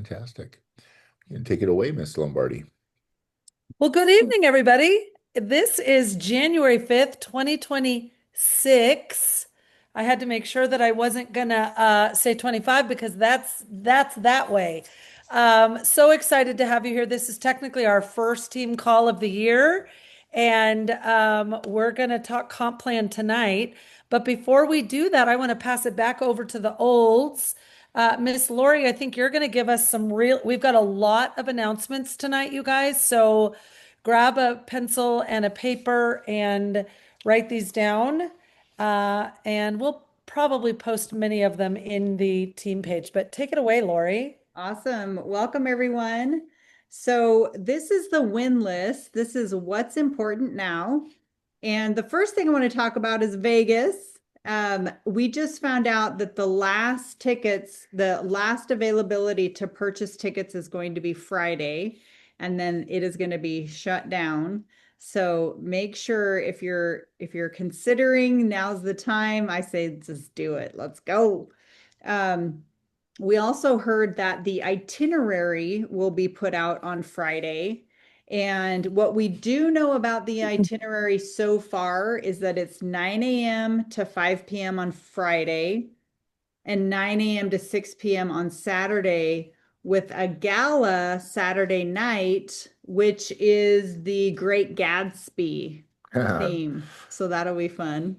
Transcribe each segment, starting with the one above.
Fantastic. You can take it away, Miss Lombardi. Well, good evening, everybody. This is January 5th, 2026. I had to make sure that I wasn't gonna say 25 because that's that way. So excited to have you here. This is technically our first team call of the year, and we're gonna talk comp plan tonight. But before we do that, I want to pass it back over to the olds. Miss Lori, I think you're going to give us we've got a lot of announcements tonight, you guys. So grab a pencil and a paper and write these down. And we'll probably post many of them in the team page, but take it away, Lori. Awesome. Welcome, everyone. So, this is the win list. This is what's important now. And the first thing I want to talk about is Vegas. We just found out that the last availability to purchase tickets is going to be Friday, and then it is going to be shut down. So make sure if you're considering, now's the time. I say just do it. Let's go. We also heard that the itinerary will be put out on Friday. And what we do know about the itinerary so far is that it's 9 a.m. to 5 p.m. on Friday and 9 a.m. to 6 p.m. on Saturday, with a gala Saturday night, which is the Great Gatsby theme. So that'll be fun.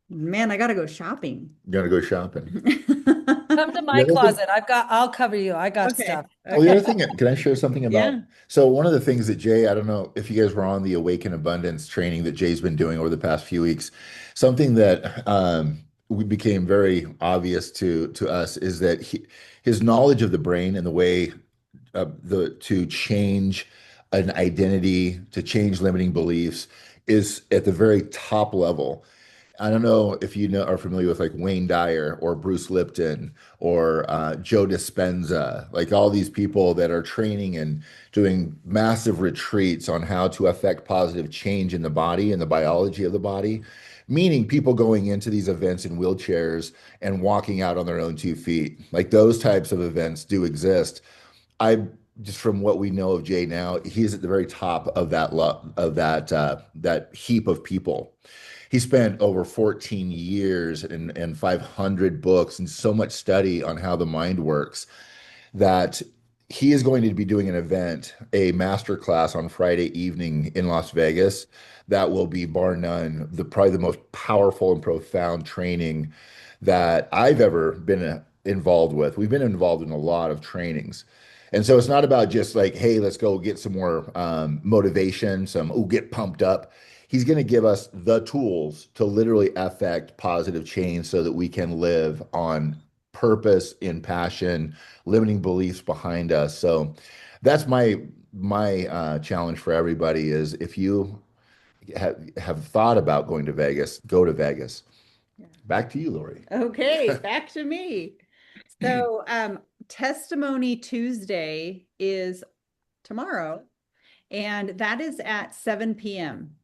Man, I gotta go shopping. Gotta go shopping. Come to The my other thing, closet. I'll cover you. I got Okay. stuff. oh, the Okay. other thing, can I share something about? Yeah. So one of the things that Jay, I don't know if you guys were on the Awaken Abundance training that Jay's been doing over the past few weeks. Something that we became very obvious to us is that his knowledge of the brain and the way to change an identity, to change limiting beliefs, is at the very top level. I don't know if you know are familiar with like Wayne Dyer or Bruce Lipton or Joe Dispenza, like all these people that are training and doing massive retreats on how to affect positive change in the body and the biology of the body, meaning people going into these events in wheelchairs and walking out on their own 2 feet. Like those types of events do exist. I just from what we know of Jay now, he's at the very top of that heap of people. He spent over 14 years and 500 books and so much study on how the mind works that he is going to be doing an event, a master class on Friday evening in Las Vegas that will be bar none probably the most powerful and profound training that I've ever been involved with. We've been involved in a lot of trainings. And so it's not about just like, hey, let's go get some more motivation, get pumped up. He's going to give us the tools to literally affect positive change so that we can live on purpose, in passion, limiting beliefs behind us. So that's my challenge for everybody is if you have thought about going to Vegas, go to Vegas. Yeah. Back to you, Lori. Okay, back to me. So, Testimony Tuesday is tomorrow, and that is at 7 p.m.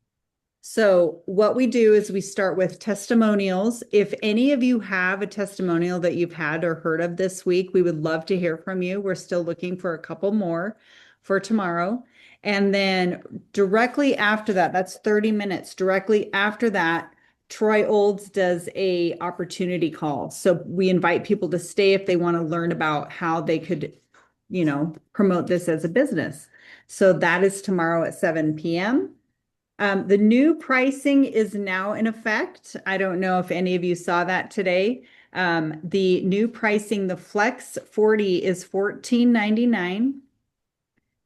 So, what we do is we start with testimonials. If any of you have a testimonial that you've had or heard of this week, we would love to hear from you. We're still looking for a couple more for tomorrow. And then directly after that, that's 30 minutes. Directly after that, Troy Olds does a opportunity call. So we invite people to stay if they want to learn about how they could, promote this as a business. So that is tomorrow at 7 p.m. The new pricing is now in effect. I don't know if any of you saw that today. The new pricing, the Flex 40 is $14.99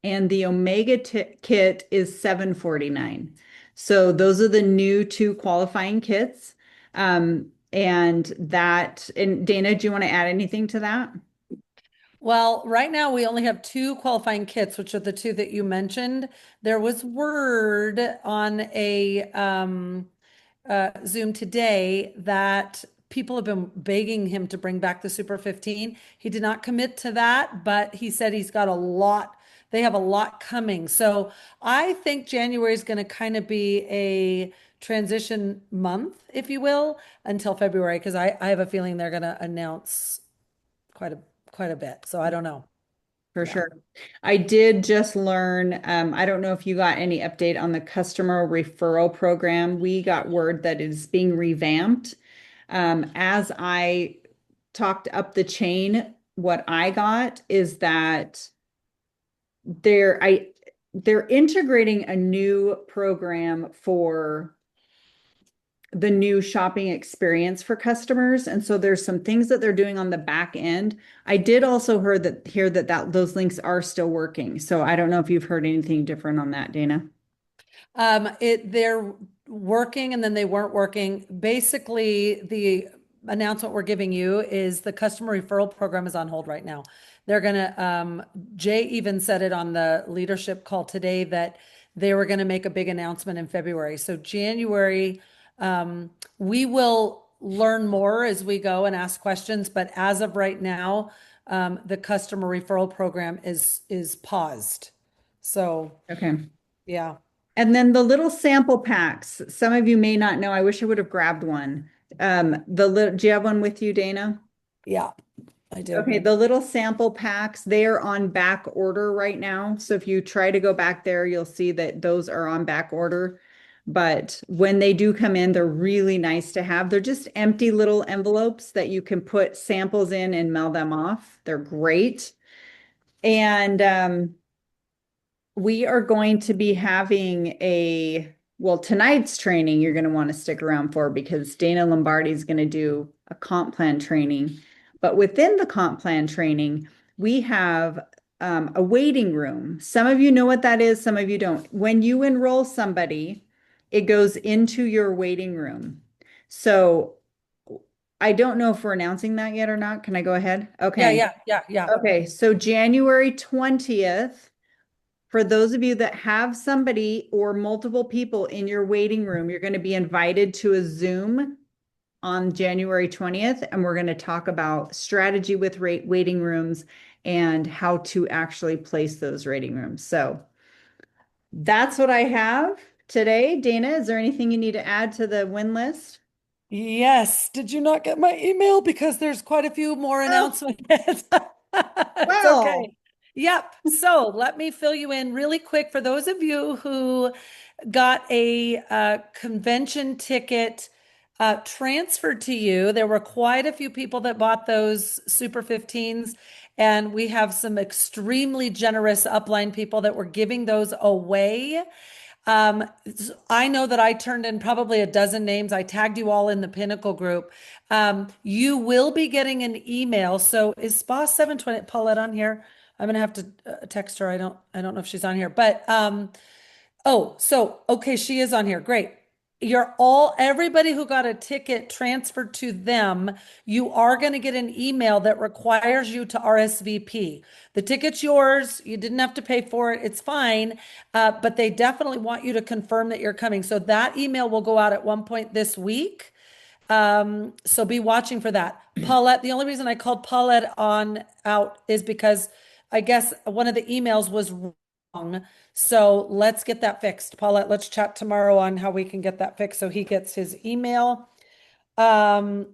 and the Omega kit is $7.49. So those are the new two qualifying kits. And Dana, do you want to add anything to that? Well, right now we only have two qualifying kits, which are the two that you mentioned. There was word on a Zoom today that people have been begging him to bring back the Super 15. He did not commit to that, but he said he's got a lot. They have a lot coming. So I think January is going to kind of be a transition month, if you will, until February, because I have a feeling they're going to announce quite a quite a bit. So I don't know. For Yeah. sure. I did just learn, I don't know if you got any update on the customer referral program. We got word that it is being revamped. As I talked up the chain, what I got is that they're integrating a new program for the new shopping experience for customers. And so there's some things that they're doing on the back end. I did also hear that those links are still working. So I don't know if you've heard anything different on that, Dana. They're working and then they weren't working. Basically, the announcement we're giving you is the customer referral program is on hold right now. They're gonna, Jay even said it on the leadership call today that they were gonna make a big announcement in February. So January, we will learn more as we go and ask questions, but as of right now, the customer referral program is paused. So, Okay. yeah. And then the little sample packs, some of you may not know, I wish I would have grabbed one. Do you have one with you, Dana? Yeah, I do. Okay, the little sample packs, they are on back order right now. So if you try to go back there, you'll see that those are on back order. But when they do come in, they're really nice to have. They're just empty little envelopes that you can put samples in and mail them off. They're great. And we are going to be having tonight's training you're going to want to stick around for because Dana Lombardi is going to do a comp plan training. But within the comp plan training, we have a waiting room. Some of you know what that is, some of you don't. When you enroll somebody, it goes into your waiting room. So I don't know if we're announcing that yet or not. Can I go ahead? Okay. Yeah. Okay, so January 20th, for those of you that have somebody or multiple people in your waiting room, you're going to be invited to a Zoom on January 20th, and we're going to talk about strategy with waiting rooms and how to actually place those waiting rooms. So that's what I have today. Dana, is there anything you need to add to the win list? Yes. Did you not get my email? Because there's quite a few more announcements. It's Well, okay. Yep. So let me fill you in really quick for those of you who got a convention ticket transferred to you. There were quite a few people that bought those Super 15s, and we have some extremely generous upline people that were giving those away. Um, I know that I turned in probably a dozen names. I tagged you all in the Pinnacle group. You will be getting an email. So is Spa 720 Paulette on here? I'm gonna have to text her. I don't know if she's on here, but oh, so okay, she is on here. Great. Everybody who got a ticket transferred to them, you are going to get an email that requires you to RSVP. The ticket's yours. You didn't have to pay for it. It's fine. But they definitely want you to confirm that you're coming. So that email will go out at one point this week. So be watching for that. Paulette, the only reason I called Paulette on out is because I guess one of the emails was wrong. So let's get that fixed. Paulette, let's chat tomorrow on how we can get that fixed so he gets his email. Um,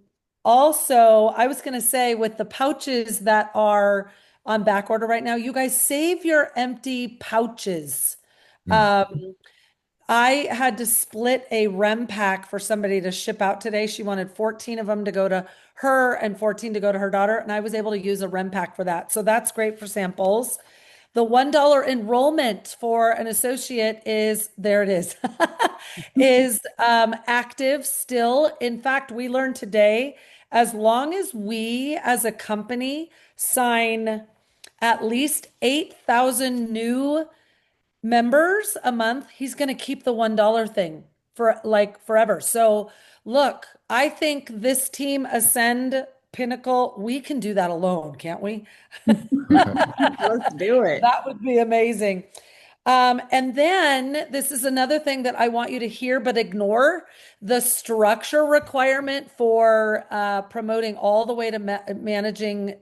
Also, I was going to say with the pouches that are on back order right now, you guys save your empty pouches. Mm. I had to split a REM pack for somebody to ship out today. She wanted 14 of them to go to her and 14 to go to her daughter, and I was able to use a REM pack for that. So that's great for samples. The $1 enrollment for an associate is, there it is, is active still. In fact, we learned today, as long as we as a company sign at least 8,000 new members a month, he's going to keep the $1 thing for like forever. So look, I think this team Ascend Pinnacle, we can do that alone, can't we? let's do it. That would be amazing. And then this is another thing that I want you to hear but ignore the structure requirement for promoting all the way to managing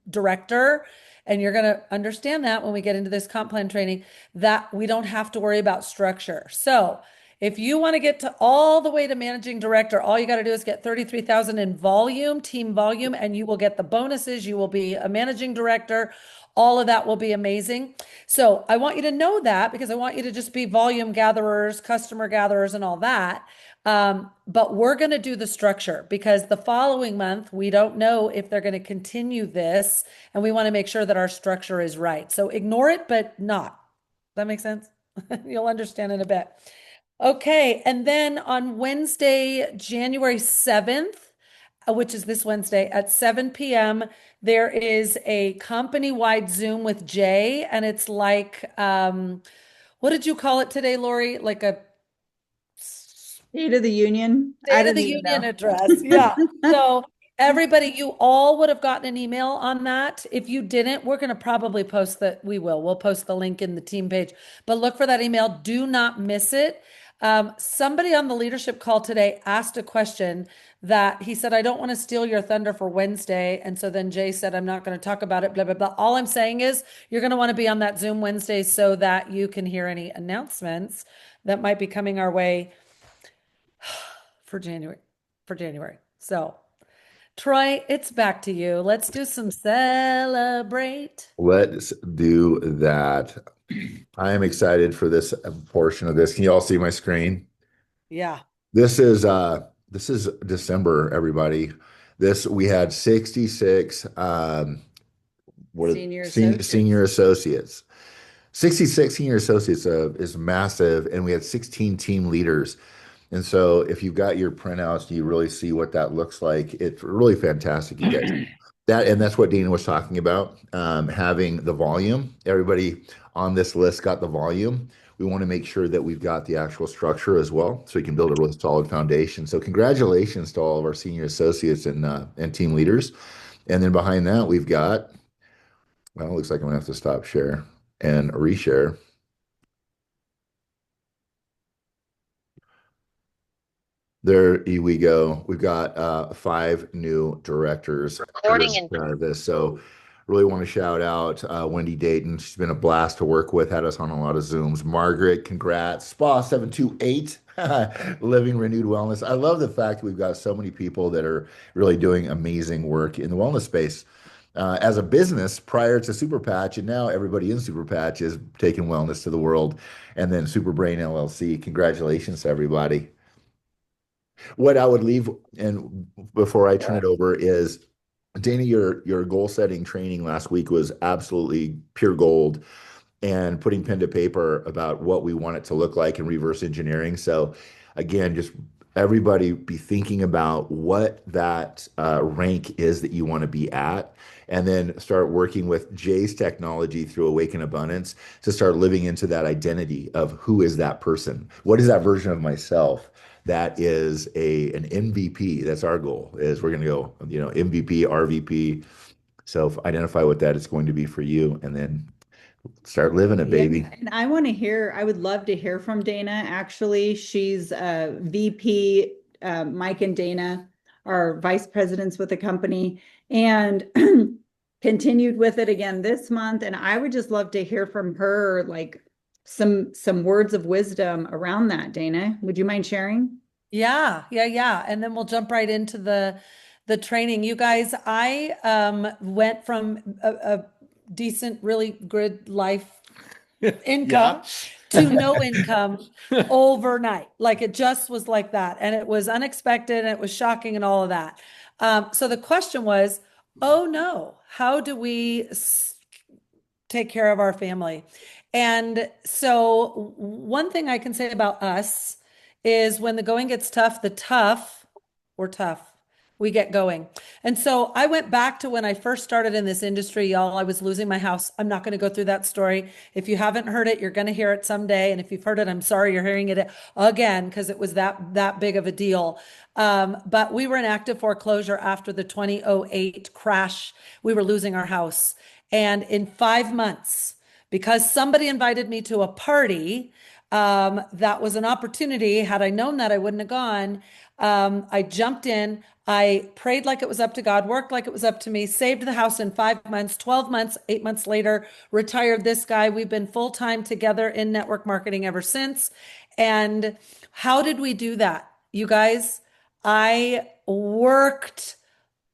director. And you're going to understand that when we get into this comp plan training, that we don't have to worry about structure. So If you want to get to all the way to managing director, all you got to do is get 33,000 in volume, team volume, and you will get the bonuses. You will be a managing director. All of that will be amazing. So I want you to know that because I want you to just be volume gatherers, customer gatherers, and all that. But we're going to do the structure because the following month, we don't know if they're going to continue this, and we want to make sure that our structure is right. So ignore it, but not. That makes sense? You'll understand in a bit. Okay, and then on Wednesday, January 7th, which is this Wednesday at 7 p.m., there is a company-wide Zoom with Jay, and it's like, what did you call it today, Lori? Like a State of the Union. I State of don't the even Union know. address. Yeah. So everybody, you all would have gotten an email on that. If you didn't, we're going to probably post that. We will. We'll post the link in the team page, but look for that email. Do not miss it. Somebody on the leadership call today asked a question that he said, I don't want to steal your thunder for Wednesday. And so then Jay said, I'm not going to talk about it, blah, blah, blah. All I'm saying is you're going to want to be on that Zoom Wednesday so that you can hear any announcements that might be coming our way for January. So, Troy, it's back to you. Let's do some celebrate. Let's do that. I am excited for this portion of this. Can you all see my screen? Yeah. This is December, everybody. This we had 66 senior associates. 66 senior associates is massive, and we had 16 team leaders. And so if you've got your printouts, you really see what that looks like. It's really fantastic, you guys. That's what Dana was talking about, having the volume. Everybody on this list got the volume. We want to make sure that we've got the actual structure as well, so we can build a really solid foundation. So congratulations to all of our senior associates and team leaders. And then behind that, we've got, well, it looks like I'm gonna have to stop share and reshare. There we go. We've got 5 new directors Recording in this. So really want to shout out Wendy Dayton. She's been a blast to work with, had us on a lot of Zooms. Margaret, congrats. Spa 728, Living Renewed Wellness. I love the fact that we've got so many people that are really doing amazing work in the wellness space. As a business prior to Super Patch, and now everybody in Super Patch is taking wellness to the world. And then Super Brain LLC. Congratulations to everybody. What I would leave, and before I turn it over, is Dana, your goal setting training last week was absolutely pure gold, and putting pen to paper about what we want it to look like and reverse engineering. So again, just everybody be thinking about what that rank is that you want to be at, and then start working with Jay's technology through Awaken Abundance to start living into that identity of who is that person? What is that version of myself? That is an MVP. That's our goal, is we're going to go, MVP, RVP. So identify what that is going to be for you, and then start living it, baby. Yeah, and I would love to hear from Dana. Actually, she's VP. Mike and Dana are vice presidents with the company, and continued with it again this month. And I would just love to hear from her, like some words of wisdom around that. Dana, would you mind sharing? Yeah. And then we'll jump right into the training. You guys, I went from a decent, really good life income to no income overnight. Like it just was like that. And it was unexpected and it was shocking and all of that. So the question was, oh no, how do we take care of our family? And so one thing I can say about us is when the going gets tough, we're tough. We get going. And so I went back to when I first started in this industry, y'all. I was losing my house. I'm not going to go through that story. If you haven't heard it, you're going to hear it someday. And if you've heard it, I'm sorry you're hearing it again because it was that big of a deal. But we were in active foreclosure after the 2008 crash. We were losing our house. And in 5 months, because somebody invited me to a party, that was an opportunity. Had I known that, I wouldn't have gone. I jumped in. I prayed like it was up to God, worked like it was up to me, saved the house in 5 months, 12 months, 8 months later, retired this guy. We've been full-time together in network marketing ever since. And How did we do that? You guys, I worked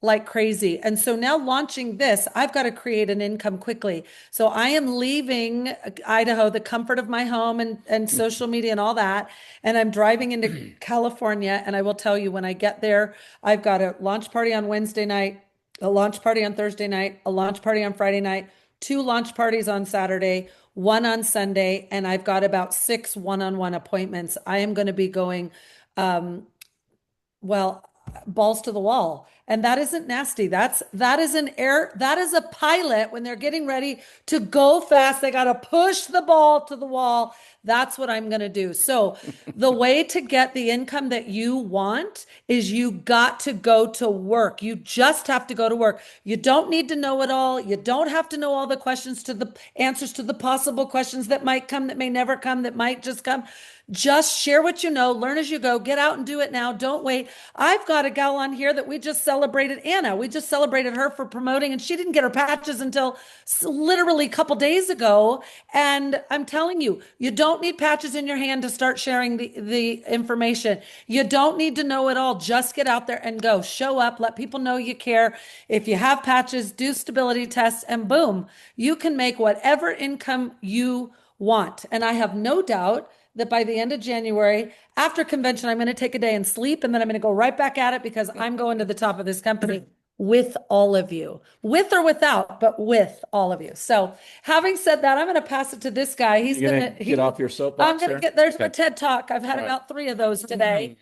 like crazy. And so now launching this, I've got to create an income quickly. So I am leaving Idaho, the comfort of my home and social media and all that. And I'm driving into California. And I will tell you, when I get there, I've got a launch party on Wednesday night, a launch party on Thursday night, a launch party on Friday night, two launch parties on Saturday, one on Sunday, and I've got about six one-on-one appointments. I am going to be going, well, balls to the wall. And that isn't nasty. That is that is a pilot when they're getting ready to go fast. They got to push the ball to the wall. That's what I'm going to do. So the way to get the income that you want is you got to go to work. You just have to go to work. You don't need to know it all. You don't have to know all the questions to the answers to the possible questions that might come, that may never come, that might just come. Just share what you know, learn as you go, get out and do it now. Don't wait. I've got a gal on here that we just celebrated, Anna. We just celebrated her for promoting, and she didn't get her patches until literally a couple days ago. And I'm telling you, you don't need patches in your hand to start sharing the information. You don't need to know it all. Just get out there and go. Show up, let people know you care. If you have patches, do stability tests, and boom, you can make whatever income you want. And I have no doubt that by the end of January, after convention, I'm going to take a day and sleep, and then I'm going to go right back at it because I'm going to the top of this company with all of you, with or without, but with all of you. So having said that, I'm going to pass it to this guy. He's You're going gonna to, get off your soapbox I'm going to there? get, there's my Okay. TED Talk. I've had All right. about 3 of those today.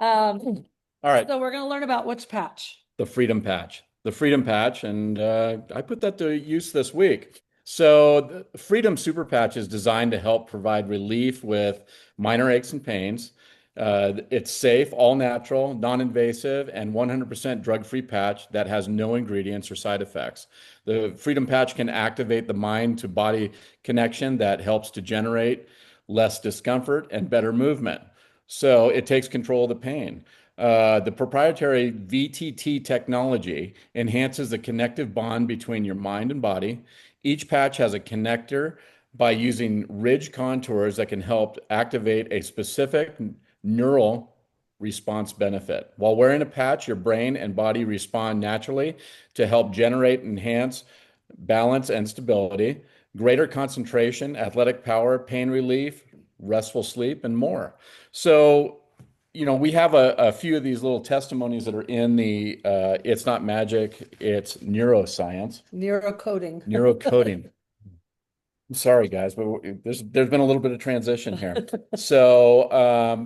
All right. So we're going to learn about which patch. The Freedom Patch. The Freedom Patch, and I put that to use this week. So the Freedom Super Patch is designed to help provide relief with minor aches and pains. It's safe, all natural, non-invasive, and 100% drug-free patch that has no ingredients or side effects. The Freedom Patch can activate the mind to body connection that helps to generate less discomfort and better movement. So it takes control of the pain. The proprietary VTT technology enhances the connective bond between your mind and body. Each patch has a connector by using ridge contours that can help activate a specific neural response benefit. While wearing a patch, your brain and body respond naturally to help generate, enhance balance and stability, greater concentration, athletic power, pain relief, restful sleep, and more. So, we have a few of these little testimonies that are in the It's Not Magic, It's Neuroscience. Neurocoding. Neurocoding. I'm sorry, guys, but there's been a little bit of transition here. So,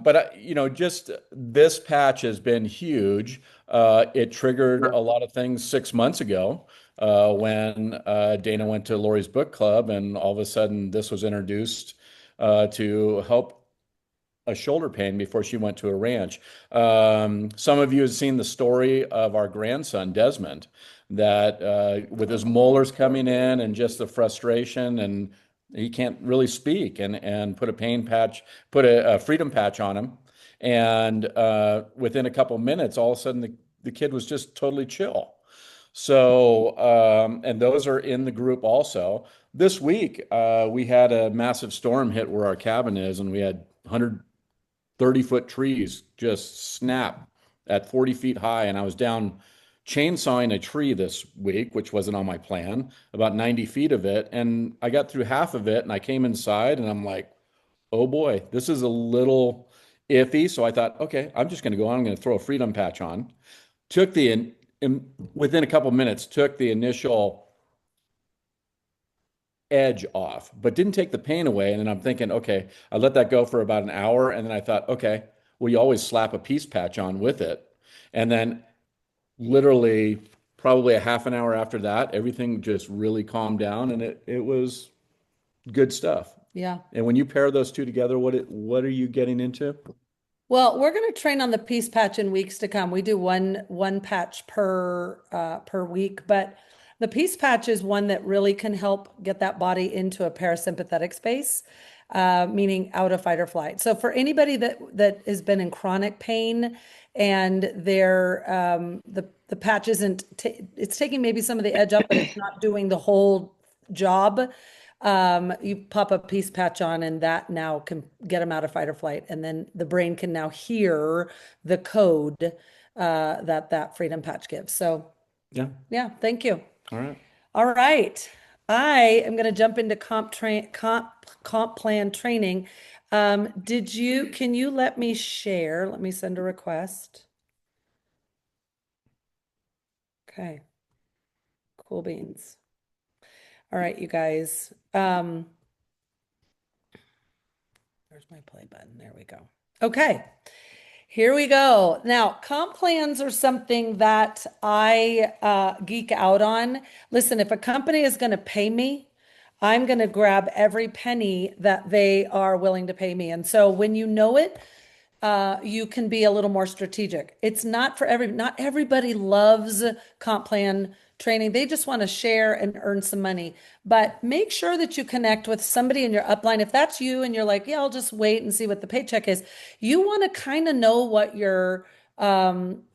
but just this patch has been huge. It triggered a lot of things 6 months ago when Dana went to Lori's book club, and all of a sudden this was introduced to help a shoulder pain before she went to a ranch. Some of you have seen the story of our grandson, Desmond, that with his molars coming in and just the frustration, and he can't really speak, and put a freedom patch on him. And within a couple minutes, all of a sudden the kid was just totally chill. So, and those are in the group also. This week, we had a massive storm hit where our cabin is, and we had 130-foot trees just snap at 40 feet high. And I was down chainsawing a tree this week, which wasn't on my plan, about 90 feet of it. And I got through half of it and I came inside and I'm like, oh boy, this is a little iffy. So I thought, okay, I'm just going to go on. I'm going to throw a freedom patch on. Within a couple minutes, took the initial edge off, but didn't take the pain away. And then I'm thinking, okay, I let that go for about an hour. And then I thought, okay, well, you always slap a peace patch on with it. And then literally probably a half an hour after that, everything just really calmed down, and it was good stuff. Yeah. And when you pair those two together, what are you getting into? Well, we're going to train on the peace patch in weeks to come. We do one patch per week, but the peace patch is one that really can help get that body into a parasympathetic space, meaning out of fight or flight. So for anybody that has been in chronic pain and the patch isn't it's taking maybe some of the edge up, but it's not doing the whole job. You pop a peace patch on, and that now can get them out of fight or flight. And then the brain can now hear the code that freedom patch gives. So, Yeah. yeah, thank you. All right. All right. I am going to jump into comp plan training. Can you let me share? Let me send a request. Okay. Cool beans. All right, you guys. There's my play button. There we go. Okay. Here we go. Now, comp plans are something that I geek out on. Listen, if a company is going to pay me, I'm going to grab every penny that they are willing to pay me. And so when you know it, you can be a little more strategic. It's not for not everybody loves comp plan training. They just want to share and earn some money. But make sure that you connect with somebody in your upline. If that's you and you're like, yeah, I'll just wait and see what the paycheck is. You want to kind of know what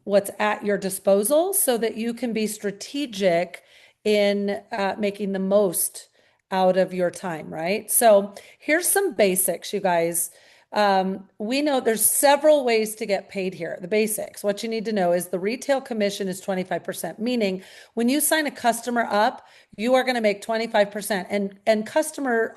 what's at your disposal so that you can be strategic in making the most out of your time, right? So here's some basics, you guys. We know there's several ways to get paid here. The basics, what you need to know is the retail commission is 25%, meaning when you sign a customer up, you are going to make 25%. And customer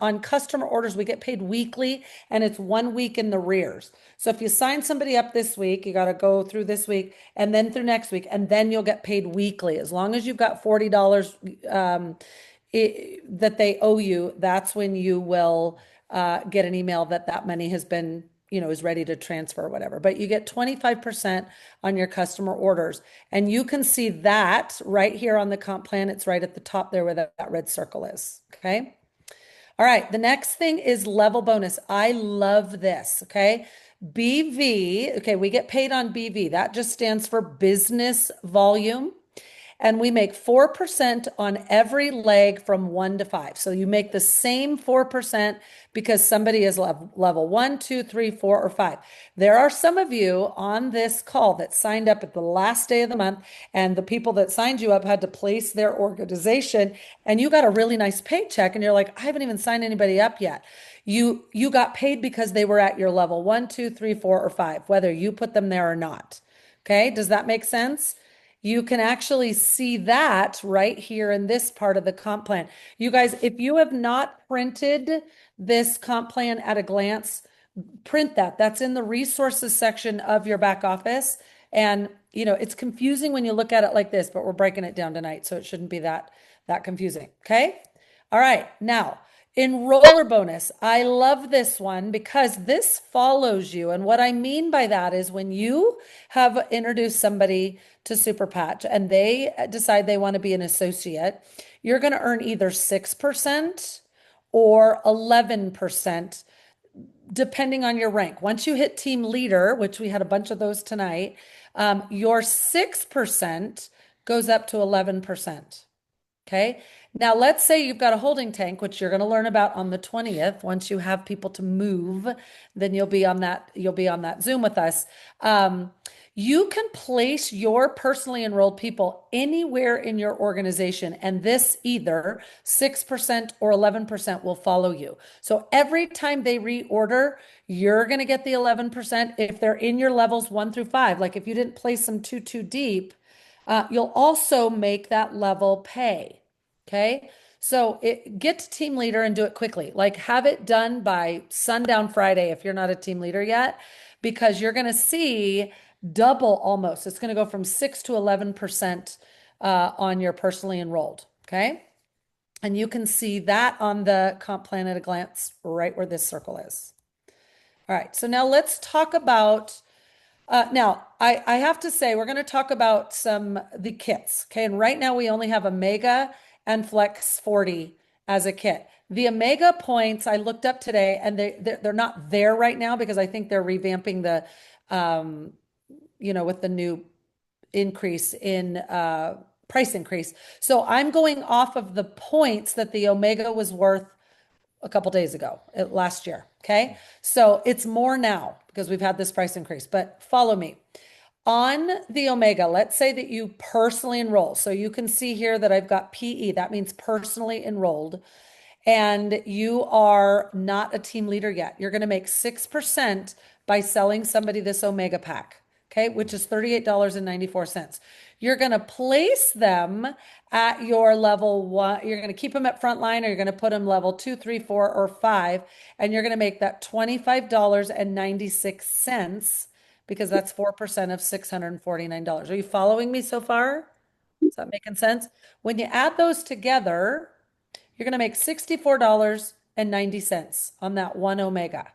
orders, we get paid weekly and it's 1 week in the rears. So if you sign somebody up this week, you got to go through this week and then through next week, and then you'll get paid weekly. As long as you've got $40 that they owe you, that's when you will get an email that money has been, is ready to transfer or whatever. But you get 25% on your customer orders. And you can see that right here on the comp plan. It's right at the top there where that red circle is. Okay. All right. The next thing is level bonus. I love this. Okay. BV. Okay. We get paid on BV. That just stands for business volume. And we make 4% on every leg from 1 to 5. So you make the same 4% because somebody is level 1, 2, 3, 4, or 5. There are some of you on this call that signed up at the last day of the month, and the people that signed you up had to place their organization, and you got a really nice paycheck, and you're like, I haven't even signed anybody up yet. You got paid because they were at your level 1, 2, 3, 4, or 5, whether you put them there or not. Okay, does that make sense? You can actually see that right here in this part of the comp plan. You guys, if you have not printed this comp plan at a glance, print that. That's in the resources section of your back office. And, it's confusing when you look at it like this, but we're breaking it down tonight, so it shouldn't be that confusing. Okay? All right. Now, enroller bonus. I love this one because this follows you. And what I mean by that is when you have introduced somebody to Super Patch and they decide they want to be an associate, you're going to earn either 6% or 11%, depending on your rank. Once you hit team leader, which we had a bunch of those tonight, your 6% goes up to 11%. Okay. Now let's say you've got a holding tank, which you're going to learn about on the 20th. Once you have people to move, then you'll be on that Zoom with us. You can place your personally enrolled people anywhere in your organization, and this either 6% or 11% will follow you. So every time they reorder, you're going to get the 11% if they're in your levels 1 through 5. Like if you didn't place them too deep, you'll also make that level pay. Okay. So get to team leader and do it quickly. Like have it done by sundown Friday if you're not a team leader yet, because you're going to see double almost. It's going to go from 6 to 11% on your personally enrolled. Okay. And you can see that on the comp plan at a glance right where this circle is. All right. So now let's talk about now, I have to say, we're going to talk about the kits. Okay. And right now we only have Omega and Flex 40 as a kit. The Omega points I looked up today, and they're not there right now because I think they're revamping the, with the new increase in price increase. So I'm going off of the points that the Omega was worth a couple days ago, last year. Okay. So it's more now because we've had this price increase, but follow me. On the Omega, let's say that you personally enroll. So you can see here that I've got PE, that means personally enrolled. and you are not a team leader yet, you're going to make 6% by selling somebody this Omega pack, okay, which is $38.94. You're going to place them at your level one. You're going to keep them at frontline, or you're going to put them level 2, 3, 4, or 5, and you're going to make that $25.96 because that's 4% of $649. Are you following me so far? Is that making sense? When you add those together, you're going to make $64.90 on that one Omega.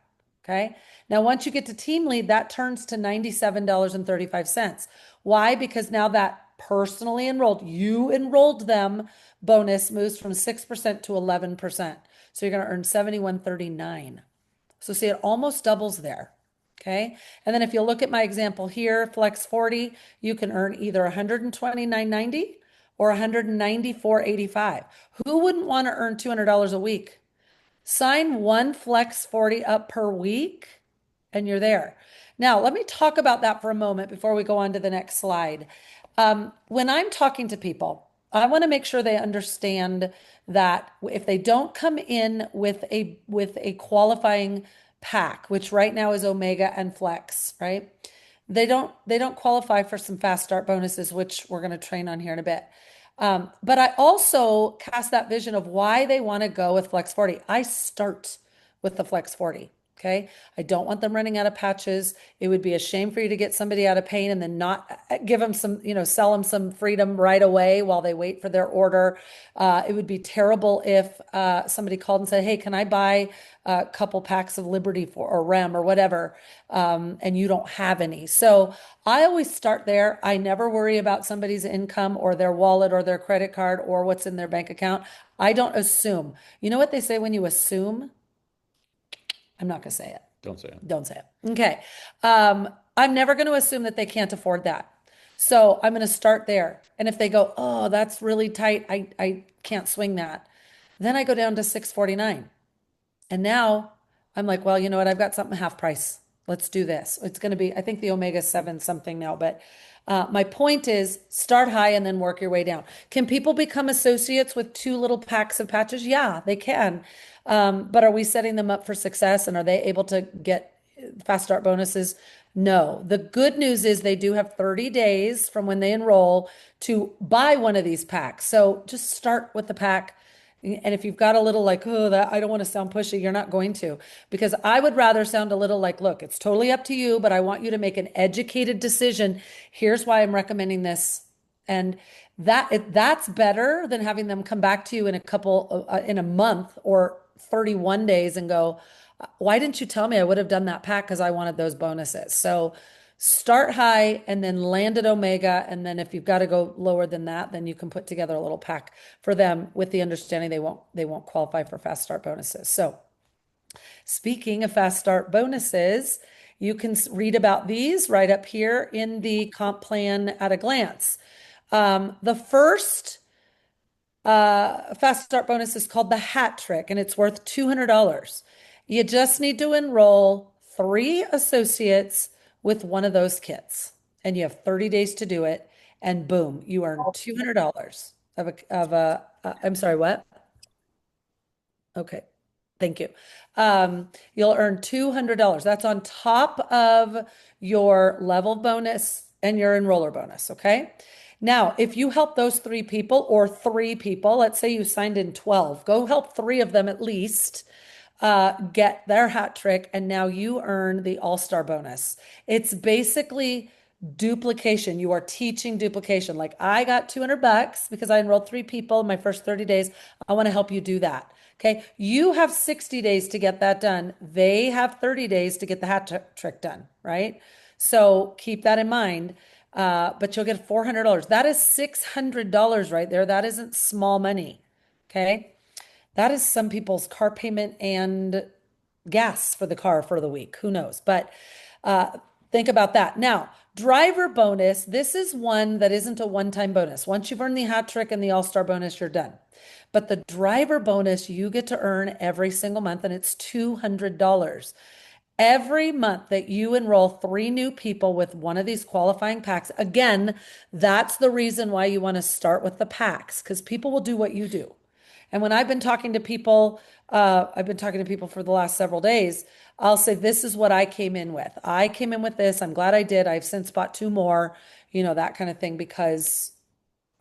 Okay. Now, once you get to team lead, that turns to $97.35. Why? Because now that personally enrolled, you enrolled them bonus moves from 6% to 11%. So you're going to earn $71.39. So see, it almost doubles there. Okay. And then if you look at my example here, Flex 40, you can earn either $129.90 or $194.85. Who wouldn't want to earn $200 a week? Sign one Flex 40 up per week and you're there. Now, let me talk about that for a moment before we go on to the next slide. When I'm talking to people, I want to make sure they understand that if they don't come in with a qualifying pack, which right now is Omega and Flex, right? They don't qualify for some fast start bonuses, which we're going to train on here in a bit. But I also cast that vision of why they want to go with Flex 40. I start with the Flex 40. Okay. I don't want them running out of patches. It would be a shame for you to get somebody out of pain and then not give them some, sell them some freedom right away while they wait for their order. It would be terrible if somebody called and said, hey, can I buy a couple packs of Liberty or REM or whatever, and you don't have any. So I always start there. I never worry about somebody's income or their wallet or their credit card or what's in their bank account. I don't assume. You know what they say when you assume? I'm not going to say it. Don't say it. Don't say it. Okay. I'm never going to assume that they can't afford that. So I'm going to start there. And if they go, oh, that's really tight, I can't swing that. Then I go down to $649. And now I'm like, well, you know what? I've got something half price. Let's do this. It's going to be, I think the Omega 7 something now, but my point is start high and then work your way down. Can people become associates with 2 little packs of patches? Yeah, they can. But are we setting them up for success, and are they able to get fast start bonuses? No. The good news is they do have 30 days from when they enroll to buy one of these packs. So just start with the pack. And if you've got a little like, oh, that I don't want to sound pushy, you're not going to, because I would rather sound a little like, look, it's totally up to you, but I want you to make an educated decision. Here's why I'm recommending this. And that's better than having them come back to you in in a month or 31 days and go, why didn't you tell me? I would have done that pack because I wanted those bonuses. So start high and then land at Omega. And then if you've got to go lower than that, then you can put together a little pack for them with the understanding they won't qualify for fast start bonuses. So speaking of fast start bonuses, you can read about these right up here in the comp plan at a glance. The first fast start bonus is called the Hat Trick, and it's worth $200. You just need to enroll 3 associates with one of those kits, and you have 30 days to do it, and boom, you earn $200 I'm sorry, what? Okay. Thank you. You'll earn $200. That's on top of your level bonus and your enroller bonus. Okay. Now, if you help those 3 people or 3 people, let's say you signed in 12, go help 3 of them at least get their hat trick, and now you earn the all-star bonus. It's basically duplication. You are teaching duplication. Like, I got $200 because I enrolled 3 people in my first 30 days. I want to help you do that. Okay. You have 60 days to get that done. They have 30 days to get the hat trick done. Right. So keep that in mind. But you'll get $400. That is $600 right there. That isn't small money. Okay. That is some people's car payment and gas for the car for the week. Who knows? But think about that. Now, driver bonus. This is one that isn't a one-time bonus. Once you've earned the hat trick and the all-star bonus, you're done. But the driver bonus you get to earn every single month, and it's $200. Every month that you enroll 3 new people with one of these qualifying packs, again, that's the reason why you want to start with the packs, because people will do what you do. And when I've been talking to people, for the last several days, I'll say, this is what I came in with. I came in with this. I'm glad I did. I've since bought two more, that kind of thing, because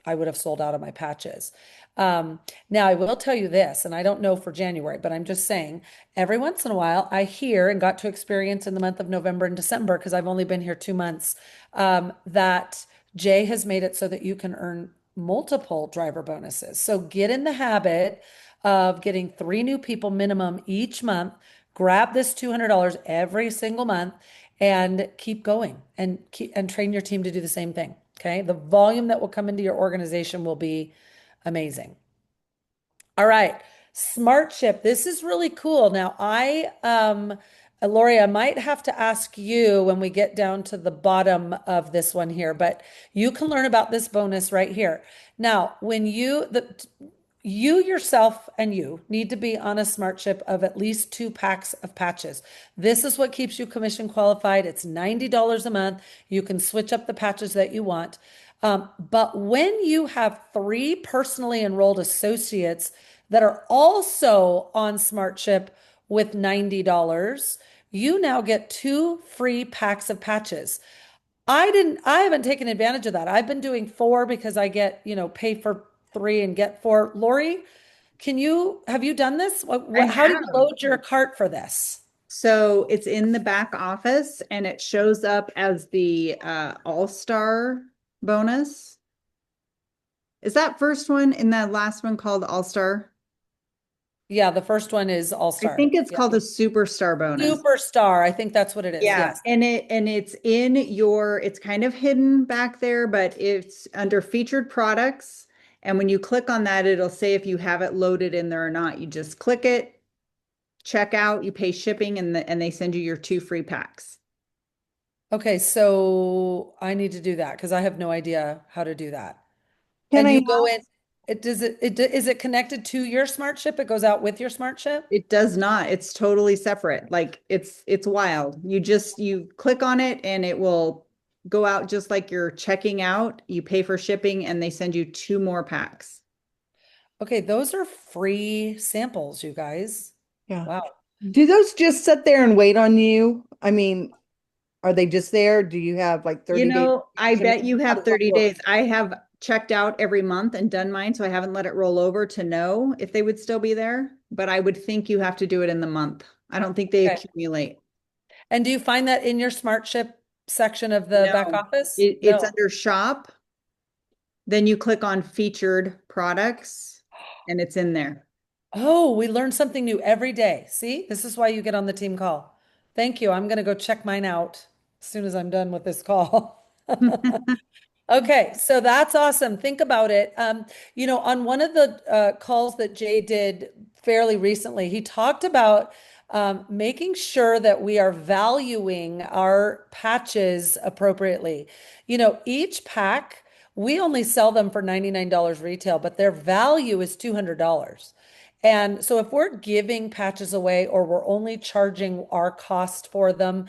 I would have sold out of my patches. Now, I will tell you this, and I don't know for January, but I'm just saying, every once in a while, I hear and got to experience in the month of November and December, because I've only been here 2 months, that Jay has made it so that you can earn multiple driver bonuses. So get in the habit of getting 3 new people minimum each month. Grab this $200 every single month and keep going and train your team to do the same thing. Okay. The volume that will come into your organization will be amazing. All right. SmartShip. This is really cool. Now, Lori, I might have to ask you when we get down to the bottom of this one here, but you can learn about this bonus right here. Now, when you yourself and you need to be on a SmartShip of at least 2 packs of patches. This is what keeps you commission qualified. It's $90 a month. You can switch up the patches that you want. But when you have 3 personally enrolled associates that are also on SmartShip with $90, you now get 2 free packs of patches. I haven't taken advantage of that. I've been doing 4 because I get, pay for 3 and get 4. Lori, have you done this? How do you have. load your cart for this? So it's in the back office and it shows up as the All-Star bonus. Is that first one and that last one called All-Star? Yeah, the first one is I All-Star. think it's Yeah. called a Superstar bonus. Superstar. I think that's what it is. Yeah, Yes. and it's it's kind of hidden back there, but it's under featured products. And when you click on that, it'll say if you have it loaded in there or not. You just click it, check out, you pay shipping, and they send you your 2 free packs. Okay, so I need to do that because I have no idea how to do that. Can And I you go in, is it connected to your SmartShip? It goes out with your SmartShip? It does not. It's totally separate. Like it's wild. You click on it and it will go out just like you're checking out. You pay for shipping and they send you 2 more packs. Okay, those are free samples, you guys. Yeah. Wow. Do those just sit there and wait on you? I mean, are they just there? Do you have like 30 days? I bet you How have does that 30 work? days. I have checked out every month and done mine, so I haven't let it roll over to know if they would still be there. But I would think you have to do it in the month. I don't think they Okay. accumulate. And do you find that in your SmartShip section of the back No. office? It's No. under shop. Then you click on featured products and it's in there. Oh, we learn something new every day. See, this is why you get on the team call. Thank you. I'm going to go check mine out as soon as I'm done with this call. Okay, so that's awesome. Think about it. On one of the calls that Jay did fairly recently, he talked about making sure that we are valuing our patches appropriately. Each pack, we only sell them for $99 retail, but their value is $200. And so if we're giving patches away or we're only charging our cost for them,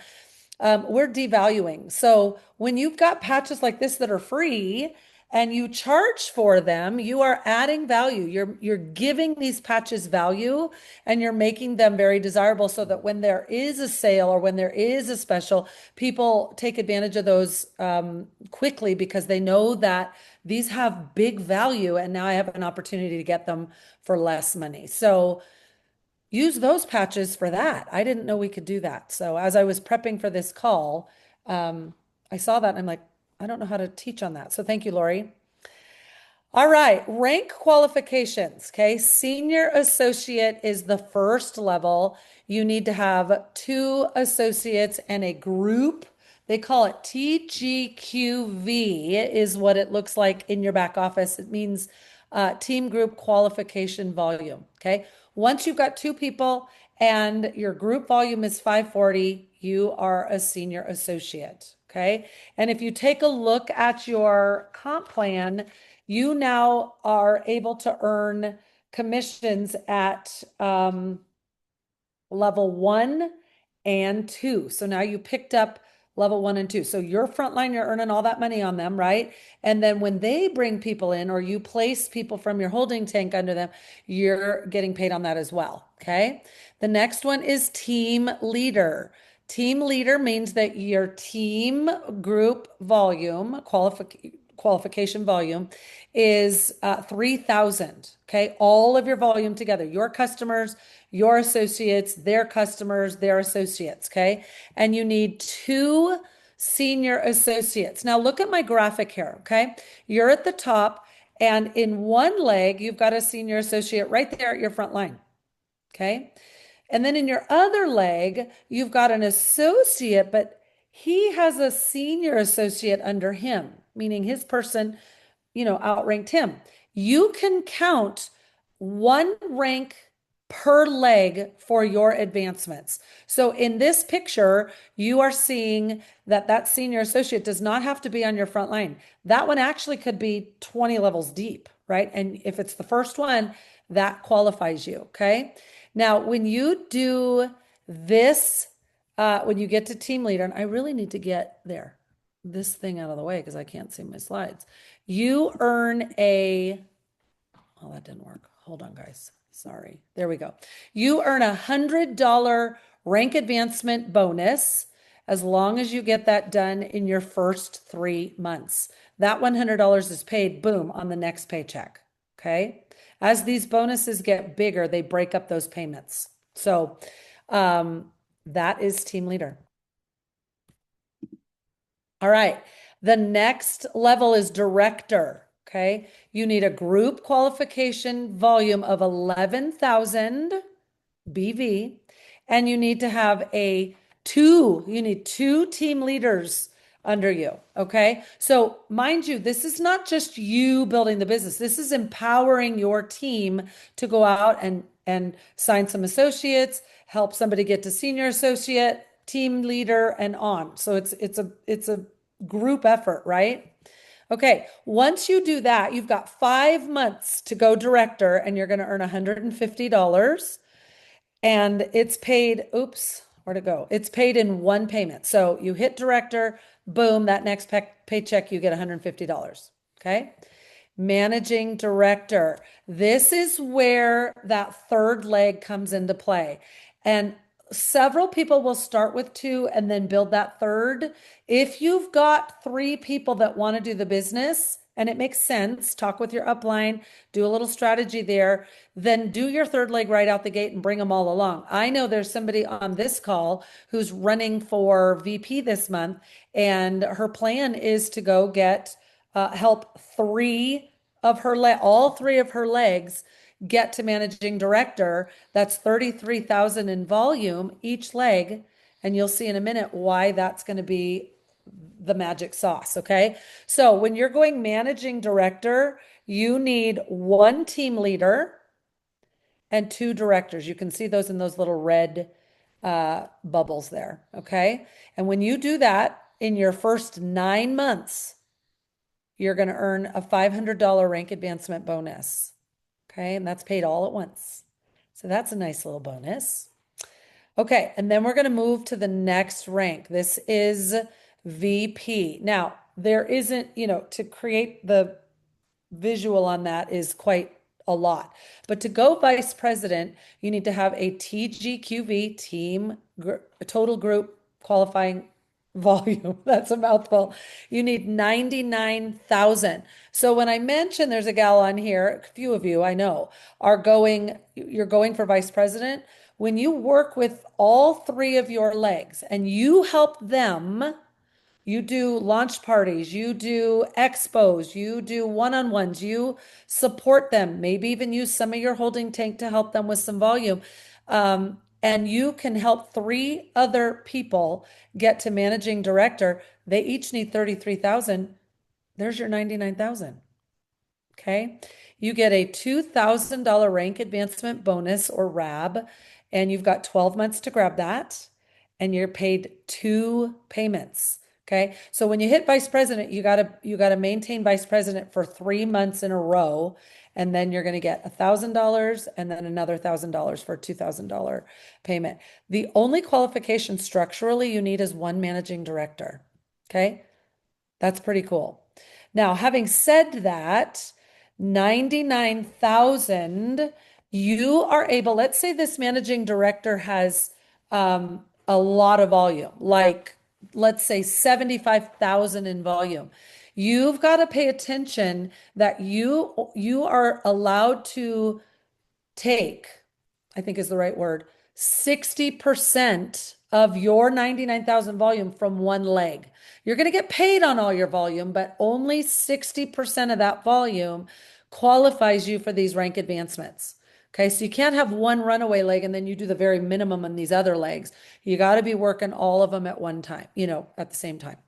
we're devaluing. So when you've got patches like this that are free and you charge for them, you are adding value. You're giving these patches value and you're making them very desirable so that when there is a sale or when there is a special, people take advantage of those quickly because they know that these have big value and now I have an opportunity to get them for less money. So use those patches for that. I didn't know we could do that. So as I was prepping for this call, I saw that and I'm like, I don't know how to teach on that. So thank you, Lori. All right, rank qualifications. Okay, senior associate is the first level. You need to have 2 associates and a group. They call it TGQV is what it looks like in your back office. It means team group qualification volume. Okay, once you've got 2 people and your group volume is 540, you are a senior associate. Okay, and if you take a look at your comp plan, you now are able to earn commissions at level 1 and 2. So now you picked up level 1 and 2. So your frontline, you're earning all that money on them, right? And then when they bring people in or you place people from your holding tank under them, you're getting paid on that as well. Okay. The next one is team leader. Team leader means that your team group volume, qualification volume is 3,000. Okay. All of your volume together, your customers, your associates, their customers, their associates. Okay. And you need 2 senior associates. Now look at my graphic here. Okay. You're at the top, and in one leg, you've got a senior associate right there at your front line. Okay. And then in your other leg, you've got an associate, but he has a senior associate under him, meaning his person, outranked him. You can count 1 rank per leg for your advancements. So in this picture, you are seeing that senior associate does not have to be on your front line. That one actually could be 20 levels deep, right? And if it's the first one, that qualifies you, okay? Now, when you do this, when you get to team leader, and I really need to get this thing out of the way because I can't see my slides. You earn oh, that didn't work. Hold on, guys. Sorry. There we go. You earn $100 rank advancement bonus as long as you get that done in your first 3 months. That $100 is paid, boom, on the next paycheck. Okay. As these bonuses get bigger, they break up those payments. So that is team leader. All right. The next level is director. Okay. You need a group qualification volume of 11,000 BV, and you need to have you need 2 team leaders under you. Okay. So mind you, this is not just you building the business. This is empowering your team to go out and sign some associates, help somebody get to senior associate, team leader, and on. So it's a group effort, right? Okay. Once you do that, you've got 5 months to go director, and you're going to earn $150. And it's paid, where'd it go? It's paid in 1 payment. So you hit director, boom, that next paycheck, you get $150. Okay. Managing director. This is where that third leg comes into play. And several people will start with 2 and then build that third. If you've got 3 people that want to do the business and it makes sense, talk with your upline, do a little strategy there, then do your third leg right out the gate and bring them all along. I know there's somebody on this call who's running for VP this month, and her plan is to go get help all 3 of her legs get to managing director. That's 33,000 in volume each leg. And you'll see in a minute why that's going to be the magic sauce. Okay. So when you're going managing director, you need 1 team leader and 2 directors. You can see those in those little red bubbles there. Okay. And when you do that in your first 9 months, you're going to earn a $500 rank advancement bonus. Okay. And that's paid all at once. So that's a nice little bonus. Okay. And then we're going to move to the next rank. This is VP. Now, there isn't, to create the visual on that is quite a lot. But to go vice president, you need to have a TGQV total group qualifying volume. That's a mouthful. You need 99,000. So when I mention there's a gal on here, a few of you I know you're going for vice president. When you work with all 3 of your legs and you help them, you do launch parties, you do expos, you do one-on-ones, you support them, maybe even use some of your holding tank to help them with some volume. And you can help 3 other people get to managing director. They each need 33,000. There's your 99,000. Okay. You get a $2,000 rank advancement bonus or RAB, and you've got 12 months to grab that, and you're paid 2 payments. Okay. So when you hit vice president, you got to maintain vice president for 3 months in a row. And then you're going to get $1,000 and then another $1,000 for a $2,000 payment. The only qualification structurally you need is one managing director. Okay. That's pretty cool. Now, having said that, 99,000, you are able, let's say this managing director has a lot of volume, like let's say 75,000 in volume. You've got to pay attention that you are allowed to take, I think is the right word, 60% of your 99,000 volume from one leg. You're going to get paid on all your volume, but only 60% of that volume qualifies you for these rank advancements. Okay, so you can't have one runaway leg and then you do the very minimum on these other legs. You got to be working all of them at one time, at the same time.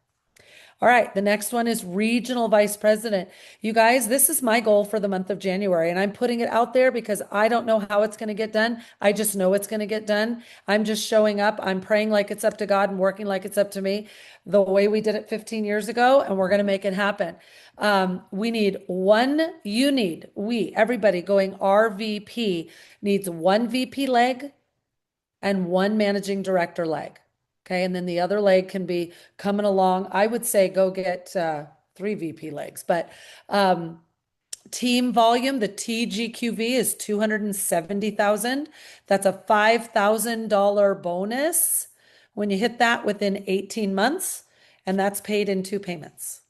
All right, the next one is regional vice president. You guys, this is my goal for the month of January, and I'm putting it out there because I don't know how it's going to get done. I just know it's going to get done. I'm just showing up. I'm praying like it's up to God and working like it's up to me, the way we did it 15 years ago, and we're going to make it happen. Everybody going RVP needs one VP leg and one managing director leg. Okay, and then the other leg can be coming along. I would say go get 3 VP legs, but team volume, the TGQV is 270,000. That's a $5,000 bonus when you hit that within 18 months, and that's paid in 2 payments.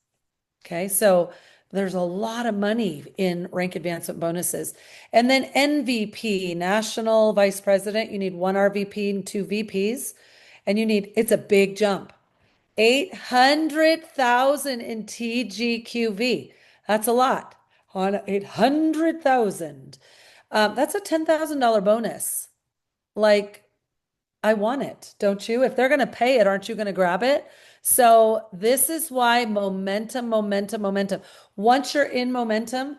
Okay, so there's a lot of money in rank advancement bonuses. And then NVP, National Vice President, you need 1 RVP and 2 VPs. And it's a big jump. 800,000 in TGQV. That's a lot on 800,000. That's a $10,000 bonus. Like, I want it, don't you? If they're going to pay it, aren't you going to grab it? So this is why momentum. Once you're in momentum,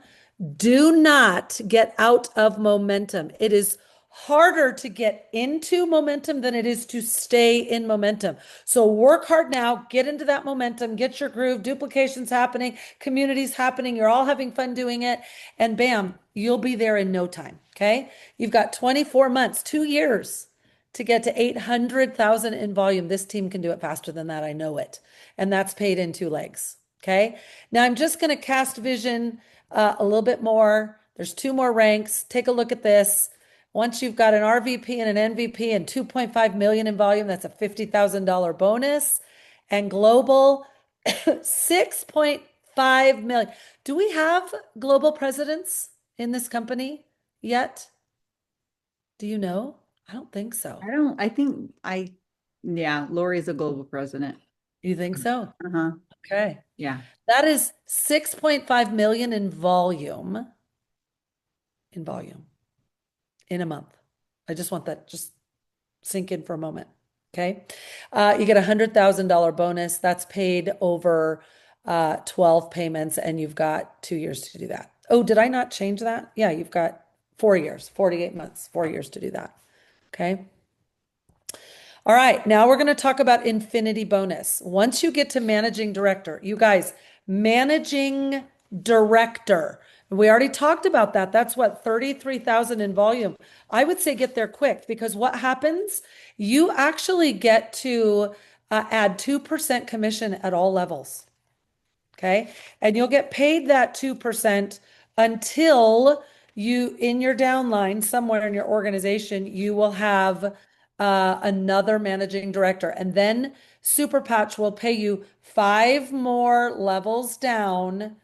do not get out of momentum. It is harder to get into momentum than it is to stay in momentum. So work hard now, get into that momentum, get your groove, duplications happening, communities happening, you're all having fun doing it, and bam, you'll be there in no time, okay? You've got 24 months, 2 years to get to 800,000 in volume. This team can do it faster than that, I know it. And that's paid in 2 legs, okay? Now I'm just gonna cast vision a little bit more. There's 2 more ranks. Take a look at this. Once you've got an RVP and an NVP and 2.5 million in volume, that's a $50,000 bonus. And global, 6.5 million. Do we have global presidents in this company yet? Do you know? I don't think so. Yeah, Lori's a global president. You think so? Uh-huh. Okay. Yeah. That is 6.5 million in volume. In a month. I just want that just sink in for a moment. Okay. You get a $100,000 bonus. That's paid over 12 payments, and you've got 2 years to do that. Oh, did I not change that? Yeah, you've got 4 years, 48 months, 4 years to do that. Okay. All right. Now we're going to talk about infinity bonus. Once you get to managing director, you guys, managing director. We already talked about that. That's what, 33,000 in volume. I would say get there quick, because what happens? You actually get to add 2% commission at all levels. Okay. And you'll get paid that 2% until in your downline, somewhere in your organization, you will have another managing director. And then Super Patch will pay you 5 more levels down.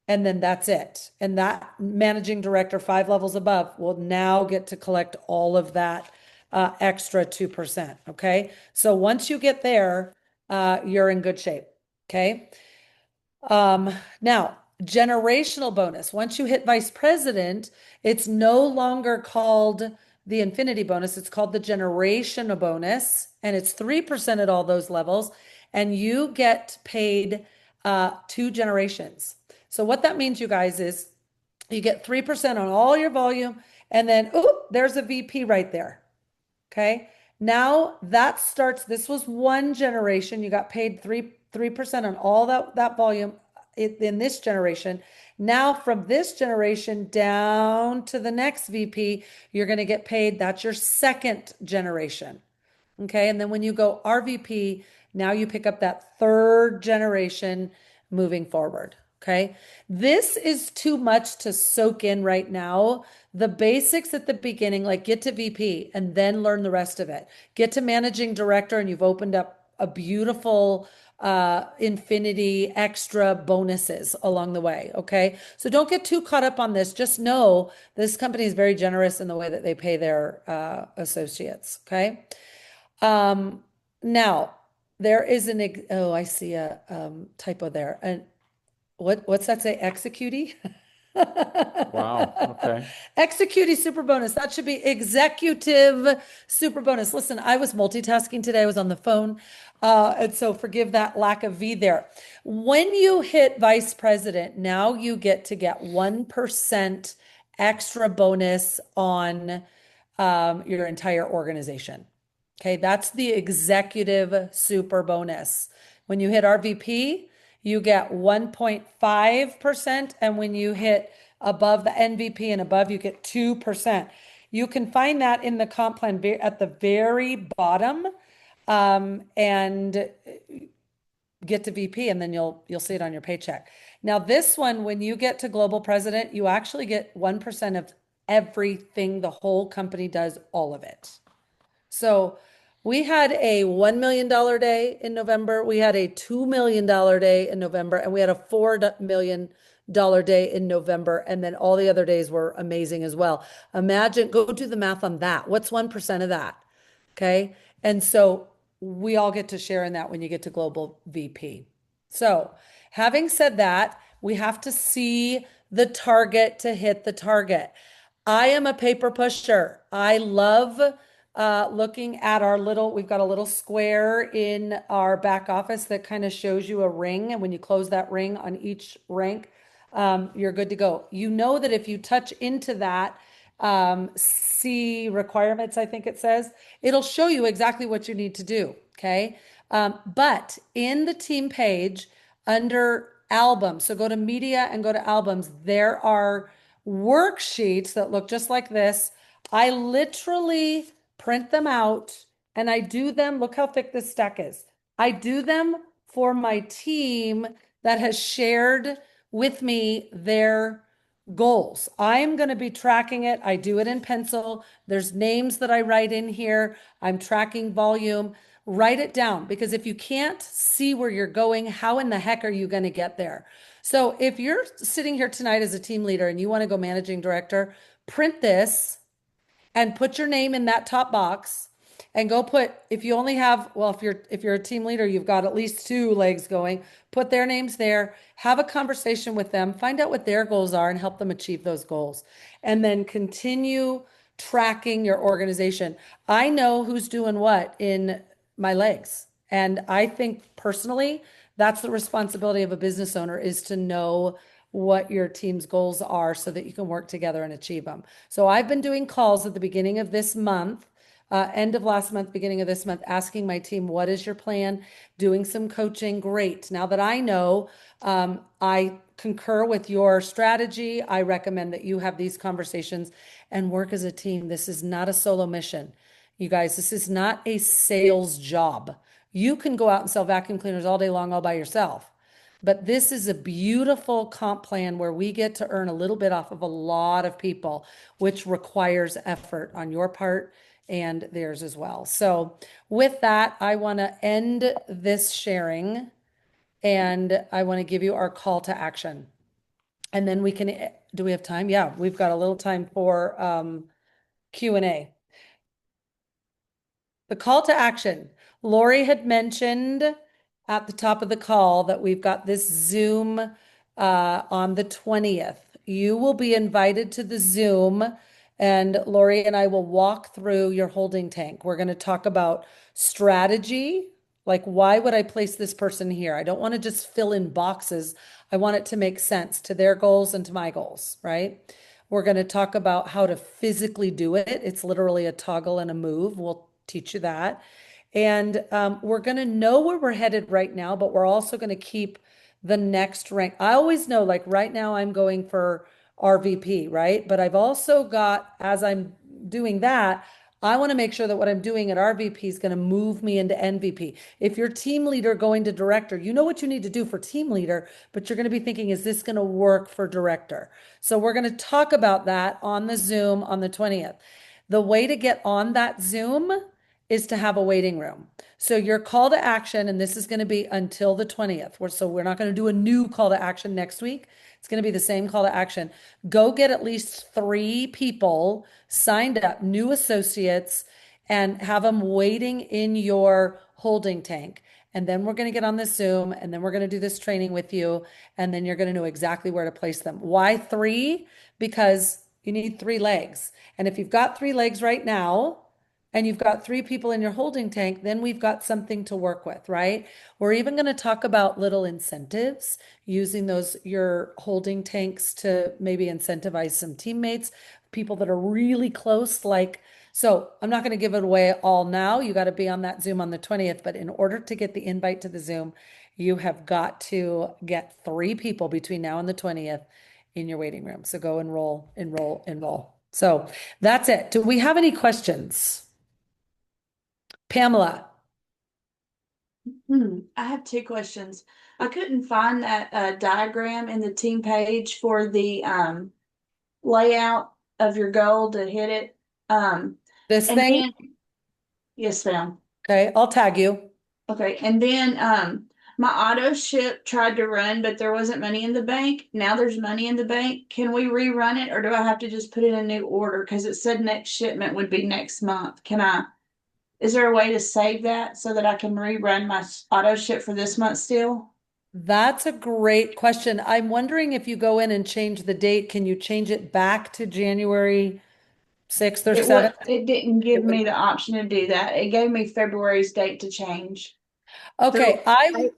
And then that's it. And that managing director 5 levels above will now get to collect all of that extra 2%. Okay. So once you get there, you're in good shape. Okay. Now, generational bonus. Once you hit vice president, it's no longer called the infinity bonus. It's called the generational bonus. And it's 3% at all those levels. And you get paid 2 generations. So what that means, you guys, is you get 3% on all your volume, and then, oh, there's a VP right there. Okay. Now that starts, this was 1 generation. You got paid 3% on all that volume in this generation. Now from this generation down to the next VP, you're going to get paid. That's your second generation. Okay. And then when you go RVP, now you pick up that third generation moving forward. Okay. This is too much to soak in right now. The basics at the beginning, like get to VP and then learn the rest of it. Get to managing director, and you've opened up a beautiful infinity extra bonuses along the way. Okay. So don't get too caught up on this. Just know this company is very generous in the way that they pay their associates. Okay. Now there is oh, I see a typo there. And what's that say? Executee? Wow. Okay. Executee super bonus. That should be executive super bonus. Listen, I was multitasking today. I was on the phone. And so forgive that lack of V there. When you hit vice president, now you get to get 1% extra bonus on your entire organization. Okay, that's the executive super bonus. When you hit RVP, you get 1.5%. And when you hit above the NVP and above, you get 2%. You can find that in the comp plan at the very bottom, and get to VP, and then you'll see it on your paycheck. Now, this one, when you get to global president, you actually get 1% of everything the whole company does, all of it. So we had a $1 million day in November. We had a $2 million day in November, and we had a $4 million day in November. And then all the other days were amazing as well. Imagine, go do the math on that. What's 1% of that? Okay. And so we all get to share in that when you get to global VP. So having said that, we have to see the target to hit the target. I am a paper pusher. I love looking at we've got a little square in our back office that kind of shows you a ring. And when you close that ring on each rank, you're good to go. You know that if you touch into that, see requirements, I think it says, it'll show you exactly what you need to do. Okay. But in the team page under albums, so go to media and go to albums, there are worksheets that look just like this. I literally print them out and I do them. Look how thick this stack is. I do them for my team that has shared with me their goals. I'm going to be tracking it. I do it in pencil. There's names that I write in here. I'm tracking volume. Write it down, because if you can't see where you're going, how in the heck are you going to get there? So if you're sitting here tonight as a team leader and you want to go managing director, print this and put your name in that top box, and go put, if you only have, well, if you're a team leader, you've got at least 2 legs going, put their names there, have a conversation with them, find out what their goals are and help them achieve those goals. And then continue tracking your organization. I know who's doing what in my legs. And I think personally, that's the responsibility of a business owner, is to know what your team's goals are so that you can work together and achieve them. So I've been doing calls at the beginning of this month, end of last month, beginning of this month, asking my team, what is your plan? Doing some coaching. Great. Now that I know, I concur with your strategy. I recommend that you have these conversations and work as a team. This is not a solo mission. You guys, this is not a sales job. You can go out and sell vacuum cleaners all day long all by yourself. But this is a beautiful comp plan where we get to earn a little bit off of a lot of people, which requires effort on your part and theirs as well. So with that, I want to end this sharing, and I want to give you our call to action. And then we can, do we have time? Yeah, we've got a little time for Q&A. The call to action. Lori had mentioned at the top of the call that we've got this Zoom on the 20th. You will be invited to the Zoom, and Lori and I will walk through your holding tank. We're going to talk about strategy, like why would I place this person here? I don't want to just fill in boxes. I want it to make sense to their goals and to my goals, right? We're going to talk about how to physically do it. It's literally a toggle and a move. We'll teach you that. And we're going to know where we're headed right now, but we're also going to keep the next rank. I always know, like right now, I'm going for RVP, right? But I've also got, as I'm doing that, I want to make sure that what I'm doing at RVP is going to move me into NVP. If you're team leader going to director, you know what you need to do for team leader, but you're going to be thinking, is this going to work for director? So we're going to talk about that on the Zoom on the 20th. The way to get on that Zoom is to have a waiting room. So your call to action, and this is going to be until the 20th. So we're not going to do a new call to action next week. It's going to be the same call to action. Go get at least 3 people signed up, new associates, and have them waiting in your holding tank. And then we're going to get on this Zoom, and then we're going to do this training with you, and then you're going to know exactly where to place them. Why 3? Because you need 3 legs. And if you've got 3 legs right now, and you've got 3 people in your holding tank, then we've got something to work with, right? We're even going to talk about little incentives, using your holding tanks to maybe incentivize some teammates, people that are really close, so I'm not going to give it away all now. You got to be on that Zoom on the 20th, but in order to get the invite to the Zoom, you have got to get 3 people between now and the 20th in your waiting room. So go enroll, enroll, enroll. So that's it. Do we have any questions? Pamela. I have 2 questions. I couldn't find that diagram in the team page for the layout of your goal to hit it. This And thing? then, yes, ma'am. Okay, I'll tag you. Okay, and then my auto ship tried to run, but there wasn't money in the bank. Now there's money in the bank. Can we rerun it, or do I have to just put in a new order? Because it said next shipment would be next month. Is there a way to save that so that I can rerun my auto ship for this month still? That's a great question. I'm wondering if you go in and change the date, can you change it back to January 6th or 7th? It didn't give me the option to do that. It gave me February's date to change. Okay,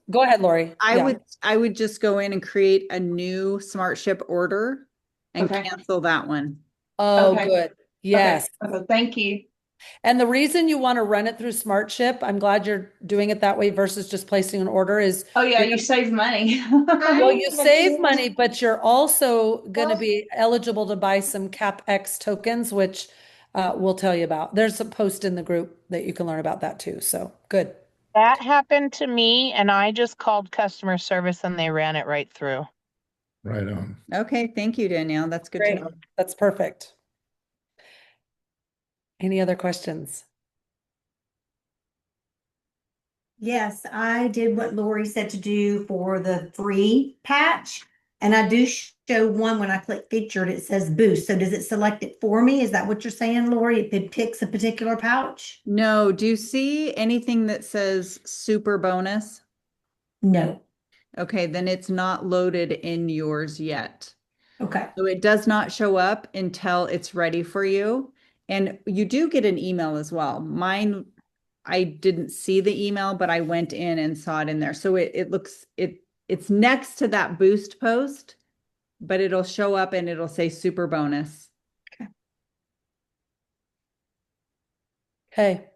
go ahead, Lori. I would just go in and create a new Smart Ship order and Okay. cancel that one. Oh, Okay. good. Yes. Okay, thank you. And the reason you want to run it through SmartShip, I'm glad you're doing it that way versus just placing an order is, Oh yeah, you save money. well, you save money, but you're also going to be eligible to buy some CapX tokens, which we'll tell you about. There's a post in the group that you can learn about that too. So good. That happened to me, and I just called customer service and they ran it right through. Right on. Okay, thank you, Danielle. That's good to Great. know. That's perfect. Any other questions? Yes, I did what Lori said to do for the free patch. And I do show one when I click featured, it says boost. So does it select it for me? Is that what you're saying, Lori? If it picks a particular pouch? No, do you see anything that says super bonus? No. Okay, then it's not loaded in yours yet. Okay. So it does not show up until it's ready for you. And you do get an email as well. Mine, I didn't see the email, but I went in and saw it in there. So it's next to that boost post, but it'll show up and it'll say super bonus. Okay.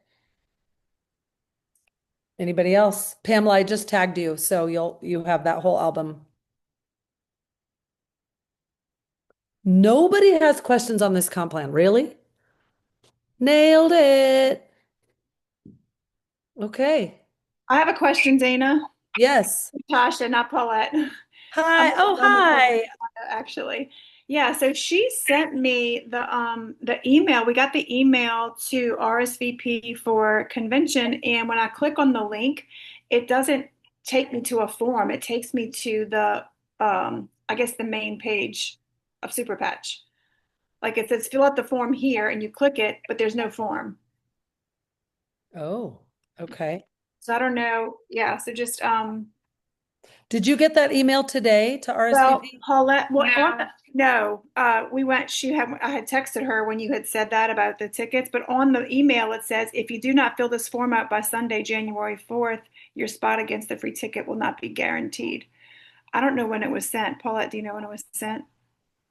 Anybody else? Pamela, I just tagged you, so you have that whole album. Nobody has questions on this comp plan, really? Nailed it. Okay. I have a question, Dana. Yes. Tasha, not Paulette. Hi. Oh, hi. Actually. Yeah, so she sent me the email. We got the email to RSVP for convention, and when I click on the link, it doesn't take me to a form. It takes me to the I guess the main page of Super Patch. Like it says fill out the form here and you click it, but there's no form. Oh, okay. So I don't know. Yeah, so just Did you get that email today to RSVP? well, Paulette, no, I had texted her when you had said that about the tickets, but on the email it says, if you do not fill this form out by Sunday, January 4th, your spot against the free ticket will not be guaranteed. I don't know when it was sent. Paulette, do you know when it was sent?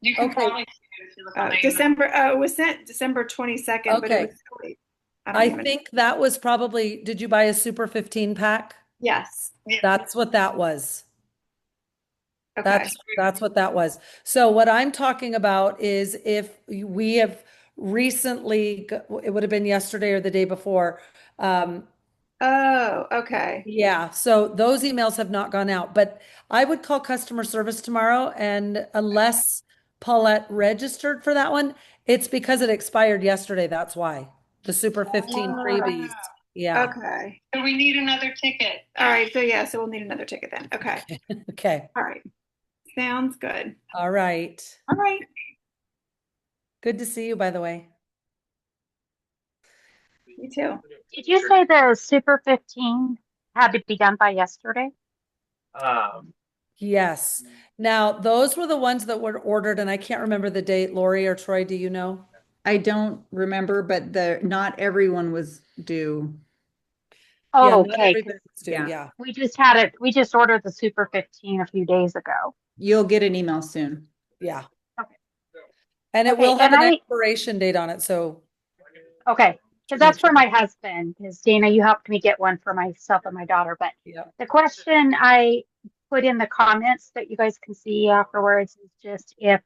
You can Okay. probably see it if you look on the email. December, it was sent December 22nd, but Okay. it was really, I think that was probably, did you buy a Super 15 pack? yes. That's what that was. Okay. That's what that was. So what I'm talking about is if we have recently, it would have been yesterday or the day before. Oh, okay. Yeah, so those emails have not gone out, but I would call customer service tomorrow, and unless Paulette registered for that one, it's because it expired yesterday. That's why. The Super 15 freebies. Yeah. Okay. So we need another ticket. All right. So yeah, so we'll need another ticket then. Okay. Okay. All right. Sounds good. All right. All right. Good to see you, by the way. You too. Did you say the Super 15 had to be done by yesterday? Yes. Now, those were the ones that were ordered, and I can't remember the date. Lori or Troy, do you know? I don't remember, but not everyone was due. Oh, Yeah, not okay. everybody was due. Yeah. We just had it. We just ordered the Super 15 a few days ago. You'll get an email soon. Yeah. Okay. And it Okay, will have and an I- expiration date on it. So, Okay. Because that's for my husband. Because Dana, you helped me get one for myself and my daughter. But yeah. the question I put in the comments that you guys can see afterwards is just if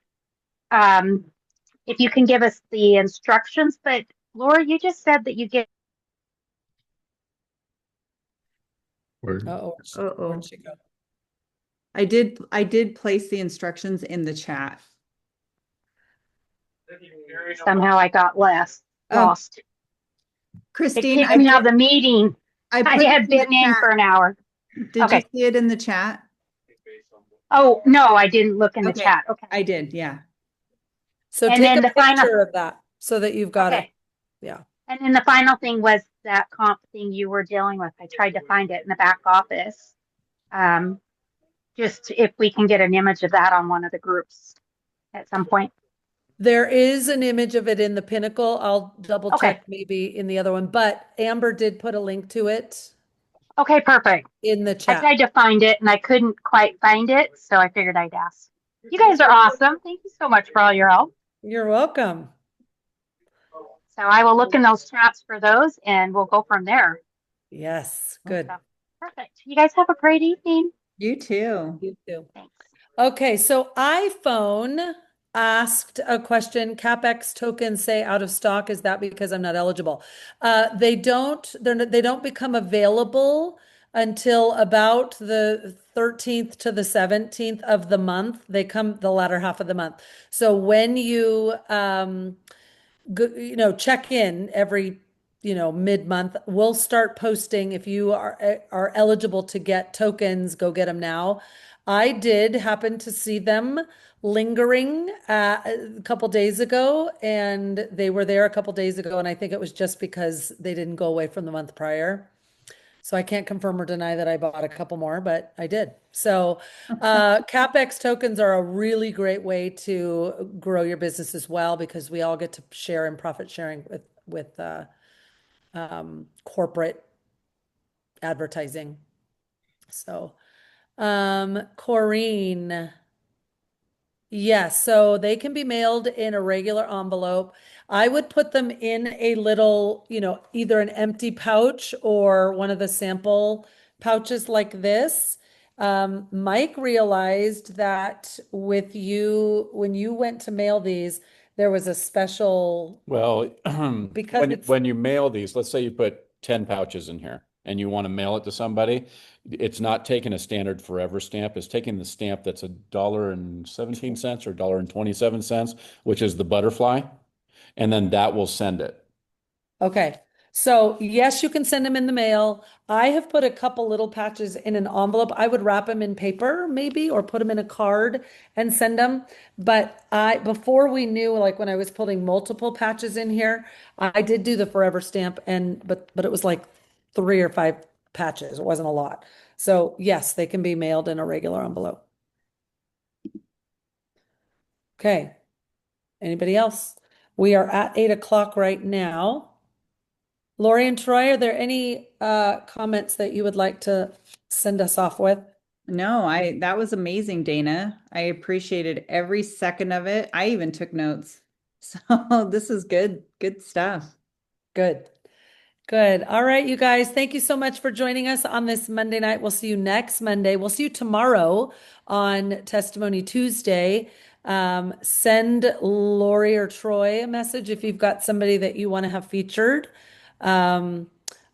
you can give us the instructions. But Laura, you just said that you get. Uh-oh. Uh-oh. Where'd she go? I did place the instructions in the chat. Somehow I got lost. It Christine, kicked me out of the meeting. I I put it had in the been in chat. for an hour. Did Okay. you see it in the chat? Oh, no, I didn't look in the Okay. chat. Okay. I did, yeah. So And take then a the final- picture of that so that you've got it. Okay. Yeah. And then the final thing was that comp thing you were dealing with. I tried to find it in the back office. Just if we can get an image of that on one of the groups at some point. There is an image of it in the Pinnacle. I'll double Okay. check maybe in the other one, but Amber did put a link to it Okay, perfect. in the I chat. tried to find it and I couldn't quite find it, so I figured I'd ask. You guys are awesome. Thank you so much for all your help. You're welcome. So I will look in those chats for those and we'll go from there. Yes, good. So, perfect. You guys have a great evening. You too. You too. Thanks. Okay, so iPhone asked a question. CapEx tokens say out of stock. Is that because I'm not eligible? They don't become available until about the 13th to the 17th of the month. They come the latter half of the month. So when you check in every mid-month, we'll start posting. If you are eligible to get tokens, go get them now. I did happen to see them lingering a couple days ago, and they were there a couple days ago, and I think it was just because they didn't go away from the month prior. So I can't confirm or deny that I bought a couple more, but I did. So CapEx tokens are a really great way to grow your business as well, because we all get to share in profit sharing with corporate advertising. So Corrine, yes, so they can be mailed in a regular envelope. I would put them in a little, either an empty pouch or one of the sample pouches like this. Mike realized that with you, when you went to mail these, there was a special, Well, Because it's- when you mail these, let's say you put 10 pouches in here and you want to mail it to somebody, it's not taking a standard forever stamp. It's taking the stamp that's $1.17 or $1.27, which is the butterfly, and then that will send it. okay. So yes, you can send them in the mail. I have put a couple little patches in an envelope. I would wrap them in paper maybe, or put them in a card and send them. But before we knew, like when I was putting multiple patches in here, I did do the forever stamp, but it was like 3 or 5 patches. It wasn't a lot. So yes, they can be mailed in a regular envelope. Okay. Anybody else? We are at 8 o'clock right now. Lori and Troy, are there any comments that you would like to send us off with? No, that was amazing, Dana. I appreciated every second of it. I even took notes. So this is good stuff. Good. Good. All right, you guys, thank you so much for joining us on this Monday night. We'll see you next Monday. We'll see you tomorrow on Testimony Tuesday. Send Lori or Troy a message if you've got somebody that you want to have featured on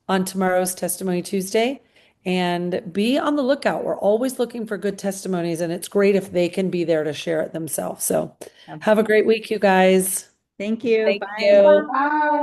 tomorrow's Testimony Tuesday. And be on the lookout. We're always looking for good testimonies, and it's great if they can be there to share it themselves. So have a great week, you guys. Thank you. Thank Bye. you. Bye.